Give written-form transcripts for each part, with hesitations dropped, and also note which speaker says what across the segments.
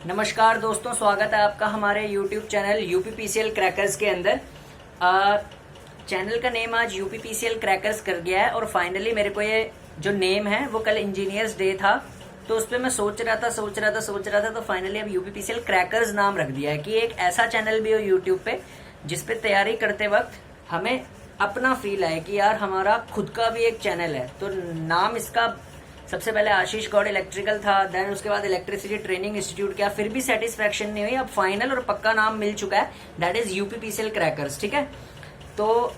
Speaker 1: नमस्कार दोस्तों, स्वागत है आपका हमारे YouTube चैनल यूपीपीसीएल क्रैकर्स के अंदर। चैनल का नेम आज यूपीपीसीएल क्रैकर्स कर गया है और फाइनली मेरे को ये जो नेम है वो कल इंजीनियर्स डे था तो उस पर मैं सोच रहा था तो फाइनली अब यूपीपीसीएल क्रैकर्स नाम रख दिया है कि एक ऐसा चैनल भी हो यूट्यूब पे जिसपे तैयारी करते वक्त हमें अपना फील आए कि यार हमारा खुद का भी एक चैनल है। तो नाम इसका सबसे पहले आशीष गौड़ इलेक्ट्रिकल था, देन उसके बाद इलेक्ट्रिसिटी ट्रेनिंग इंस्टीट्यूट किया, फिर भी सेटिस्फेक्शन नहीं हुई। अब फाइनल और पक्का नाम मिल चुका है, दैट इज यूपीपीसीएल क्रैकर्स। ठीक है, तो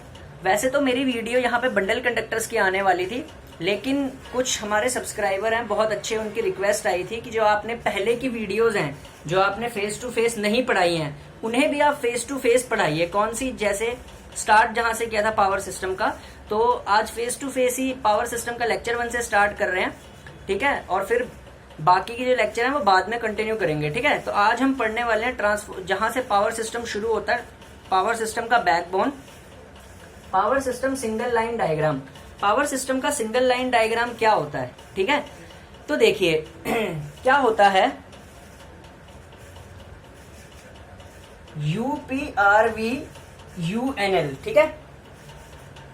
Speaker 1: वैसे तो मेरी वीडियो यहाँ पे बंडल कंडक्टर्स की आने वाली थी, लेकिन कुछ हमारे सब्सक्राइबर हैं बहुत अच्छे, उनकी रिक्वेस्ट आई थी कि जो आपने पहले की वीडियोज हैं जो आपने फेस टू फेस नहीं पढ़ाई हैं उन्हें भी आप फेस टू फेस पढ़ाइए। कौन सी, जैसे स्टार्ट जहां से किया था पावर सिस्टम का, तो आज फेस टू फेस ही पावर सिस्टम का लेक्चर 1 से स्टार्ट कर रहे हैं। ठीक है, और फिर बाकी के जो लेक्चर हैं वो बाद में कंटिन्यू करेंगे। ठीक है, तो आज हम पढ़ने वाले हैं जहां से पावर सिस्टम शुरू होता है, पावर सिस्टम का backbone, power system single line diagram. Power system का सिंगल लाइन डायग्राम क्या होता है? ठीक है, तो देखिए क्या होता है, यूपीआरवी यूएनएल। ठीक है,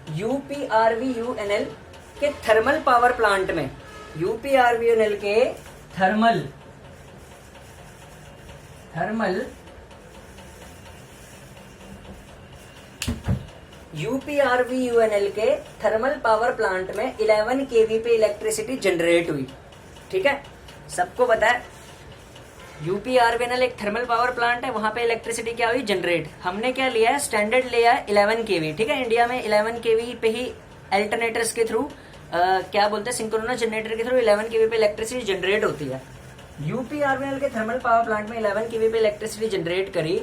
Speaker 1: यूपीआरवी यूएनएल के थर्मल पावर प्लांट में, यूपीआरवी यूएनएल के थर्मल यूपीआरवी यूएनएल के थर्मल पावर प्लांट में 11 केवी पे इलेक्ट्रिसिटी जनरेट हुई। ठीक है, सबको पता है यूपीआरवीएनएल एक थर्मल पावर प्लांट है, वहां पे इलेक्ट्रिसिटी क्या हुई, जनरेट। हमने क्या लिया है, स्टैंडर्ड लिया है 11 केवी। ठीक है, इंडिया में 11 केवी पे ही अल्टरनेटर्स के थ्रू क्या बोलते हैं, सिंक्रोनस जनरेटर के थ्रू 11 केवी पे इलेक्ट्रिसिटी जनरेट होती है। यूपीआरवीएनएल के थर्मल पावर प्लांट में 11 केवी पे इलेक्ट्रिसिटी जनरेट करी।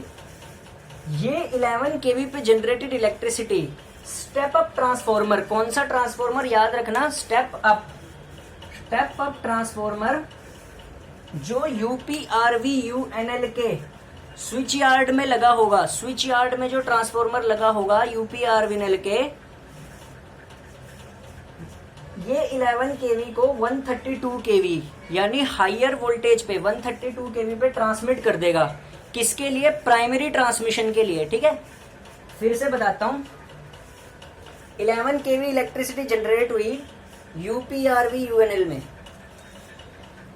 Speaker 1: ये 11 केवी पे generated electricity step up transformer, कौन सा ट्रांसफॉर्मर याद रखना, स्टेप अप ट्रांसफॉर्मर, जो यूपीआरवी यूएनएल के स्विच यार्ड में लगा होगा। स्विच यार्ड में जो ट्रांसफॉर्मर लगा होगा यूपीआरवीएनएल के, ये 11 केवी को 132 केवी यानी हायर वोल्टेज पे 132 केवी पे ट्रांसमिट कर देगा। किसके लिए? प्राइमरी ट्रांसमिशन के लिए। ठीक है, फिर से बताता हूं, 11 केवी इलेक्ट्रिसिटी जनरेट हुई यूपीआरवी यूएनएल में।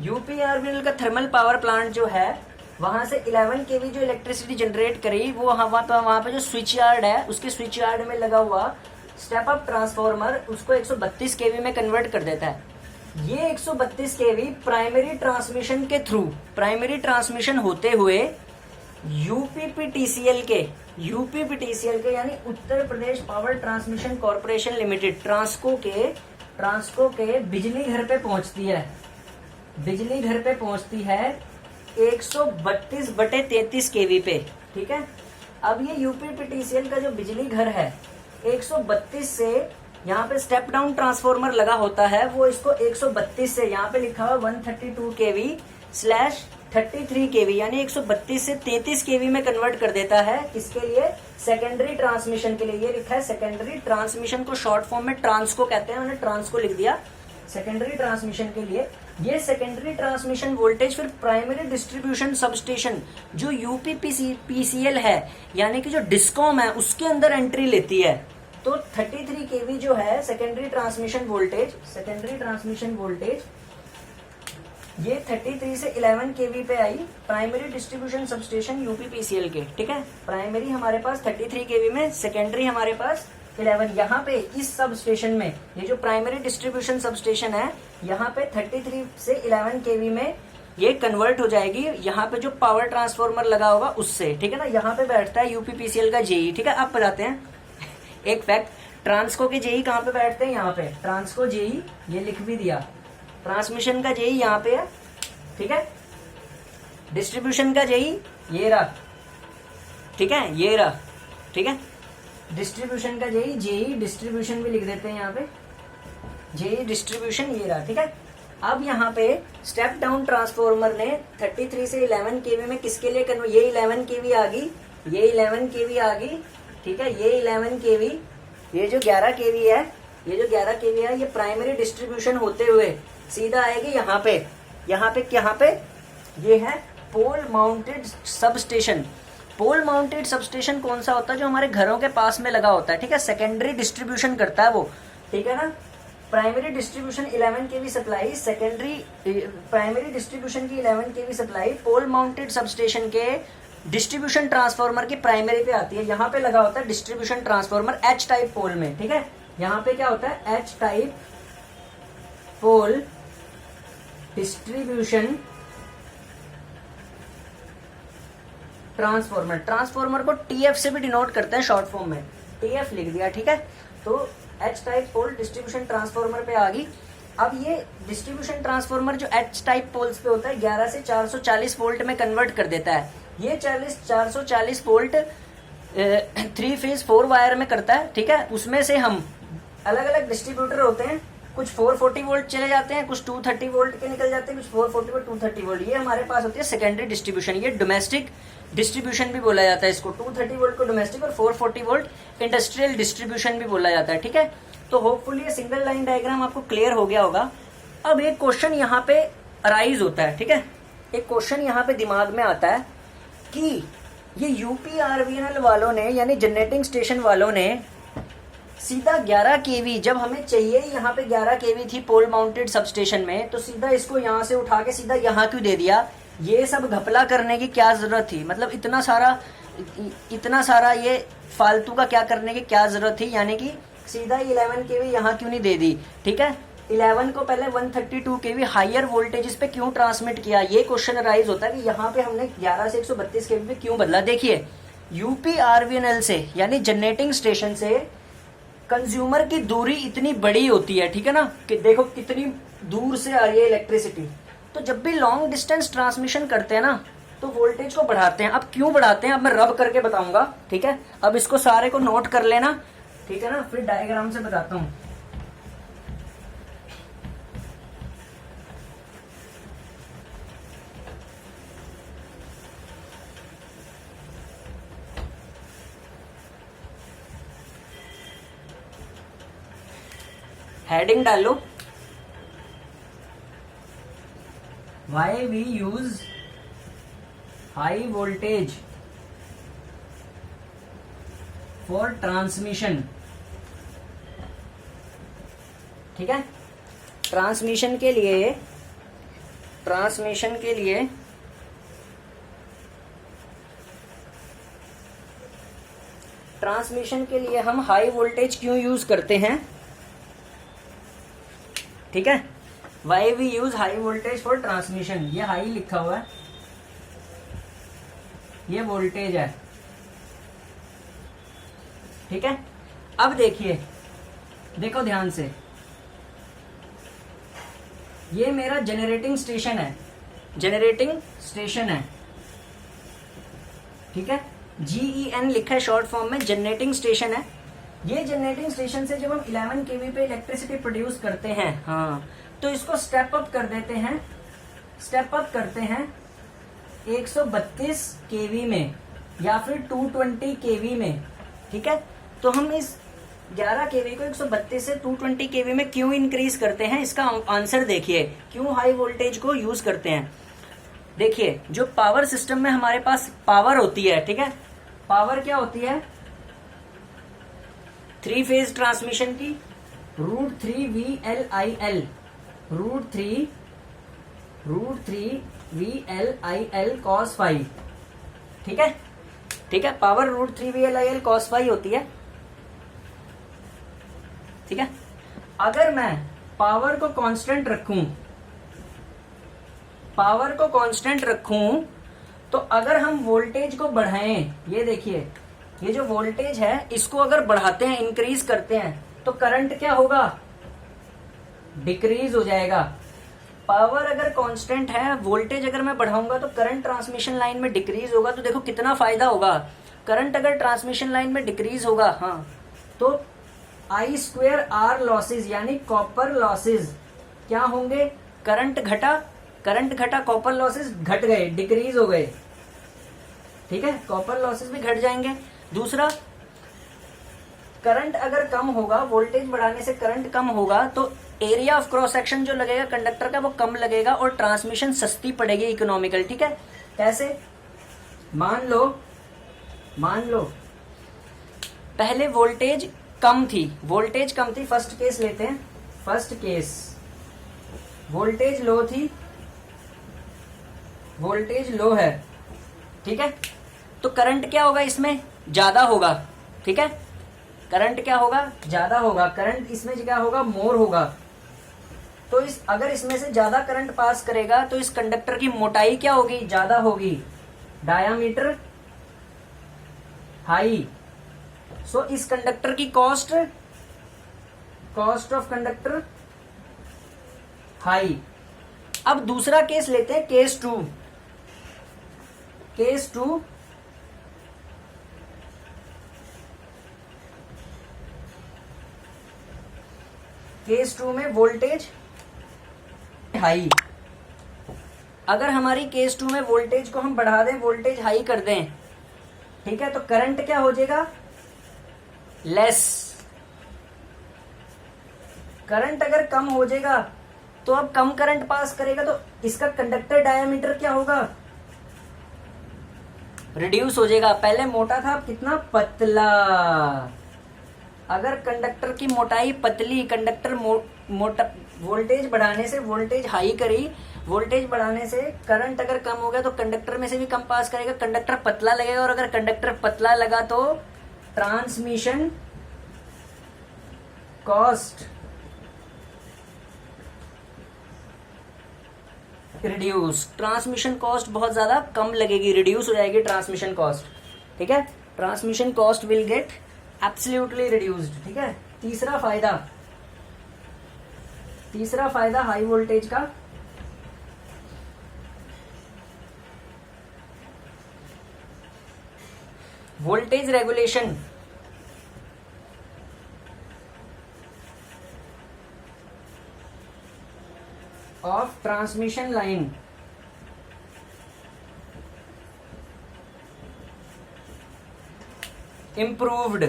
Speaker 1: यूपीआरवीएनएल का थर्मल पावर प्लांट जो है, वहां से 11 केवी जो इलेक्ट्रिसिटी जनरेट करी, वो वहां पे जो स्विच यार्ड है उसके स्विच यार्ड में लगा हुआ स्टेप अप ट्रांसफॉर्मर उसको 132 केवी में कन्वर्ट कर देता है। ये 132 केवी प्राइमरी ट्रांसमिशन के थ्रू, प्राइमरी ट्रांसमिशन होते हुए यूपीपीटीसीएल के यानी Uttar Pradesh power transmission corporation limited, transco के बिजली घर पे पहुंचती है। बिजली घर पे पहुंचती है 132/33 केवी पे। ठीक है, अब ये यूपीपीटीसीएल का जो बिजली घर है 132 से, यहाँ पे स्टेप डाउन ट्रांसफॉर्मर लगा होता है, वो इसको 132 से, यहाँ पे लिखा हुआ 132 केवी स्लैश 33 केवी यानी 132 से 33 केवी में कन्वर्ट कर देता है। किसके लिए? सेकेंडरी ट्रांसमिशन के लिए। ये लिखा है सेकेंडरी ट्रांसमिशन, को शॉर्ट फॉर्म में ट्रांसको कहते हैं, मैंने ट्रांसको लिख दिया सेकेंडरी ट्रांसमिशन के लिए। ये सेकेंडरी ट्रांसमिशन वोल्टेज फिर प्राइमरी डिस्ट्रीब्यूशन सबस्टेशन जो यूपीपीसीएल है यानी कि जो डिस्कॉम है उसके अंदर एंट्री लेती है। तो 33 केवी जो है सेकेंडरी ट्रांसमिशन वोल्टेज, ये 33 से 11 केवी पे आई प्राइमरी डिस्ट्रीब्यूशन सबस्टेशन यूपीपीसीएल के। ठीक है, प्राइमरी हमारे पास 33 केवी में, सेकेंडरी हमारे पास 11। यहाँ पे इस सब स्टेशन में, ये जो प्राइमरी डिस्ट्रीब्यूशन सब स्टेशन है, यहाँ पे 33 से 11 केवी में ये कन्वर्ट हो जाएगी। यहाँ पे जो पावर ट्रांसफॉर्मर लगा होगा उससे। ठीक है ना, यहाँ पे बैठता है यूपीपीसीएल का जेई। ठीक है, अब बताते हैं एक फैक्ट, ट्रांसको के जेई कहाँ पे बैठते हैं, यहाँ पे ट्रांसको जेई, ये लिख भी दिया, ट्रांसमिशन का जेई यहाँ पे है। ठीक है, डिस्ट्रीब्यूशन का जेई ये रहा। ठीक है, ये रहा। ठीक है, डिस्ट्रीब्यूशन का जेई डिस्ट्रीब्यूशन भी लिख देते हैं यहाँ पे, जेई डिस्ट्रीब्यूशन ये रहा। ठीक है, अब यहाँ पे स्टेप डाउन ट्रांसफॉर्मर ने 33 से 11 केवी में किसके लिए ये 11 केवी आ गई, ये 11 केवी आ गई। ठीक है, ये 11 केवी, ये जो 11 केवी है, ये प्राइमरी डिस्ट्रीब्यूशन होते हुए सीधा आएगी यहाँ पे ये है पोल माउंटेड सब स्टेशन। पोल माउंटेड सब स्टेशन कौन सा होता है? जो हमारे घरों के पास में लगा होता है, ठीक है। सेकेंडरी डिस्ट्रीब्यूशन करता है वो, ठीक है ना। Primary distribution 11 kV supply, secondary primary distribution की 11 kV सप्लाई पोल माउंटेड सब स्टेशन के डिस्ट्रीब्यूशन ट्रांसफार्मर की प्राइमरी पे आती है। यहाँ पे लगा होता है डिस्ट्रीब्यूशन ट्रांसफार्मर एच टाइप पोल में, ठीक है। यहाँ पे क्या होता है? एच टाइप पोल डिस्ट्रीब्यूशन ट्रांसफार्मर। ट्रांसफार्मर को टीएफ से भी डिनोट करते हैं शॉर्ट फॉर्म में, टीएफ लिख दिया, ठीक है। तो एच टाइप पोल डिस्ट्रीब्यूशन ट्रांसफार्मर पे आ गई। अब ये डिस्ट्रीब्यूशन ट्रांसफार्मर जो एच टाइप पोल्स पे होता है 11 से 440 वोल्ट में कन्वर्ट कर देता है। ये 440 वोल्ट 3 फेज 4 वायर में करता है, ठीक है। उसमें से हम अलग अलग डिस्ट्रीब्यूटर होते हैं, कुछ 440 वोल्ट चले जाते हैं, कुछ 230 वोल्ट के निकल जाते हैं, कुछ 440 वोल्ट 230 वोल्ट। ये हमारे पास होती है सेकेंडरी डिस्ट्रीब्यूशन। ये डोमेस्टिक डिस्ट्रीब्यूशन भी बोला जाता है इसको। 230 वोल्ट को डोमेस्टिक और 440 वोल्ट इंडस्ट्रियल डिस्ट्रीब्यूशन भी बोला जाता है, ठीक है। तो होपफुली ये सिंगल लाइन डायग्राम आपको क्लियर हो गया होगा। अब एक क्वेश्चन यहाँ पे अराइज होता है, ठीक है। एक क्वेश्चन यहाँ पे दिमाग में आता है कि ये यूपीआरवीएनएल वालों ने, यानी जनरेटिंग स्टेशन वालों ने सीधा 11 kV, जब हमें चाहिए यहाँ पे 11 kV थी पोल माउंटेड सबस्टेशन में, तो सीधा इसको यहाँ से उठा के सीधा यहाँ क्यों दे दिया? ये सब घपला करने की क्या जरूरत थी? मतलब इतना सारा ये फालतू का क्या करने की क्या जरूरत थी? यानी कि सीधा 11 kV यहाँ क्यों नहीं दे दी, ठीक है। 11 को पहले 132 kV हायर वोल्टेज पे क्यों ट्रांसमिट किया? ये क्वेश्चन राइज होता है कि यहाँ पे हमने 11 से 132 kV पे क्यों बदला। देखिए, यूपीआरवीएनएल से यानी जनरेटिंग स्टेशन से कंज्यूमर की दूरी इतनी बड़ी होती है, ठीक है ना, कि देखो कितनी दूर से आ रही है इलेक्ट्रिसिटी। तो जब भी लॉन्ग डिस्टेंस ट्रांसमिशन करते हैं ना, तो वोल्टेज को बढ़ाते हैं। अब क्यों बढ़ाते हैं, अब मैं रब करके बताऊंगा, ठीक है। अब इसको सारे को नोट कर लेना, ठीक है ना, फिर डायग्राम से बताता हूं। हेडिंग डालो, why we use high voltage for transmission, ठीक है। ट्रांसमिशन के लिए हम हाई वोल्टेज क्यों यूज करते हैं, ठीक है। Why we use high voltage for transmission, ये हाई लिखा हुआ है, ये वोल्टेज है, ठीक है। अब देखिए, देखो ध्यान से, ये मेरा जनरेटिंग स्टेशन है, ठीक है। GEN लिखा है शॉर्ट फॉर्म में, जनरेटिंग स्टेशन है। ये जनरेटिंग स्टेशन से जब हम 11 kV पे इलेक्ट्रिसिटी प्रोड्यूस करते हैं, हाँ, तो इसको स्टेप अप करते हैं 132 kV में या फिर 220 kV में, ठीक है। तो हम इस 11 kV को 132 से 220 kV में क्यों इंक्रीज करते हैं? इसका आंसर देखिए, क्यों हाई वोल्टेज को यूज करते हैं। देखिए, जो पावर सिस्टम में हमारे पास पावर होती है, ठीक है, पावर क्या होती है? 3 फेज ट्रांसमिशन की √3 VLIL, √3 VLIL cos phi, ठीक है, पावर √3 VLIL cos phi होती है, ठीक है। अगर मैं पावर को कांस्टेंट रखूं, तो अगर हम वोल्टेज को बढ़ाएं, ये देखिए, ये जो वोल्टेज है इसको अगर बढ़ाते हैं, इंक्रीज करते हैं, तो करंट क्या होगा? डिक्रीज हो जाएगा। पावर अगर कांस्टेंट है, वोल्टेज अगर मैं बढ़ाऊंगा तो करंट ट्रांसमिशन लाइन में डिक्रीज होगा। तो देखो कितना फायदा होगा। करंट अगर ट्रांसमिशन लाइन में डिक्रीज होगा, हाँ, तो I2R लॉसेज यानी कॉपर लॉसेज क्या होंगे? करंट घटा, कॉपर लॉसेज घट गए, डिक्रीज हो गए, ठीक है, कॉपर लॉसेज भी घट जाएंगे। दूसरा, करंट अगर कम होगा, वोल्टेज बढ़ाने से करंट कम होगा, तो एरिया ऑफ क्रॉस सेक्शन जो लगेगा कंडक्टर का वो कम लगेगा और ट्रांसमिशन सस्ती पड़ेगी, इकोनॉमिकल, ठीक है। कैसे? मान लो पहले वोल्टेज कम थी, फर्स्ट केस लेते हैं, फर्स्ट केस वोल्टेज लो थी, वोल्टेज लो है, ठीक है। तो करंट क्या होगा इसमें? ज्यादा होगा, ठीक है। करंट क्या होगा? ज्यादा होगा। करंट इसमें क्या होगा? मोर होगा। तो अगर इसमें से ज्यादा करंट पास करेगा तो इस कंडक्टर की मोटाई क्या होगी? ज्यादा होगी, डायामीटर हाई। सो इस कंडक्टर की कॉस्ट ऑफ कंडक्टर हाई। अब दूसरा केस लेते हैं, केस टू। केस टू में वोल्टेज हाई। अगर हमारी केस टू में वोल्टेज को हम बढ़ा दें, वोल्टेज हाई कर दें, ठीक है, तो करंट क्या हो जाएगा? लेस। करंट अगर कम हो जाएगा तो अब कम करंट पास करेगा तो इसका कंडक्टर डायामीटर क्या होगा? रिड्यूस हो जाएगा। पहले मोटा था, अब कितना? पतला। अगर कंडक्टर की मोटाई पतली, कंडक्टर मोटा, वोल्टेज बढ़ाने से वोल्टेज हाई करी, वोल्टेज बढ़ाने से करंट अगर कम हो गया तो कंडक्टर में से भी कम पास करेगा, कंडक्टर पतला लगेगा। और अगर कंडक्टर पतला लगा तो transmission cost reduce. Transmission cost बहुत ज्यादा कम लगेगी, रिड्यूस हो जाएगी ट्रांसमिशन कॉस्ट, ठीक है। Transmission cost will get absolutely reduced, ठीक है। तीसरा फायदा हाई वोल्टेज का, voltage regulation. Of transmission line. Improved.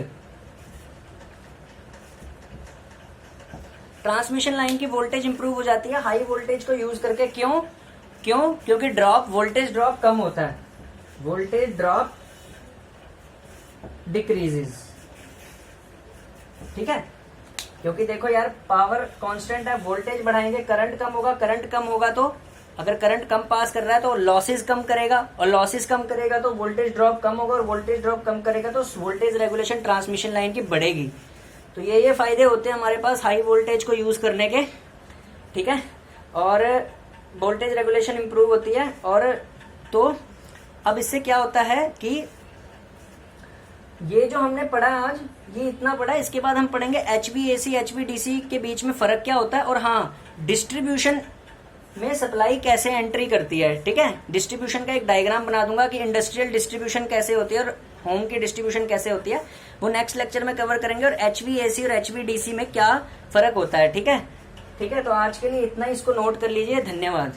Speaker 1: Transmission line की वोल्टेज इंप्रूव हो जाती है हाई वोल्टेज को यूज करके। क्यों? क्योंकि वोल्टेज ड्रॉप कम होता है, वोल्टेज ड्रॉप डिक्रीजेस, ठीक है। क्योंकि देखो यार, पावर कांस्टेंट है, वोल्टेज बढ़ाएंगे करंट कम होगा, करंट कम होगा तो अगर करंट कम पास कर रहा है तो लॉसेस कम करेगा, और लॉसेस कम करेगा तो वोल्टेज ड्रॉप कम होगा, और वोल्टेज ड्रॉप कम करेगा तो वोल्टेज रेगुलेशन ट्रांसमिशन लाइन की बढ़ेगी। तो ये फायदे होते हैं हमारे पास हाई वोल्टेज को यूज करने के, ठीक है। और वोल्टेज रेगुलेशन इंप्रूव होती है। और तो अब इससे क्या होता है कि ये जो हमने पढ़ा आज, ये इतना पढ़ा, इसके बाद हम पढ़ेंगे HVAC HVDC के बीच में फर्क क्या होता है, और हाँ, डिस्ट्रीब्यूशन में सप्लाई कैसे एंट्री करती है, ठीक है। डिस्ट्रीब्यूशन का एक डायग्राम बना दूंगा कि इंडस्ट्रियल डिस्ट्रीब्यूशन कैसे होती है और होम की डिस्ट्रीब्यूशन कैसे होती है, वो नेक्स्ट लेक्चर में कवर करेंगे। और HVAC और HVDC में क्या फर्क होता है, ठीक है। तो आज के लिए इतना ही, इसको नोट कर लीजिए। धन्यवाद।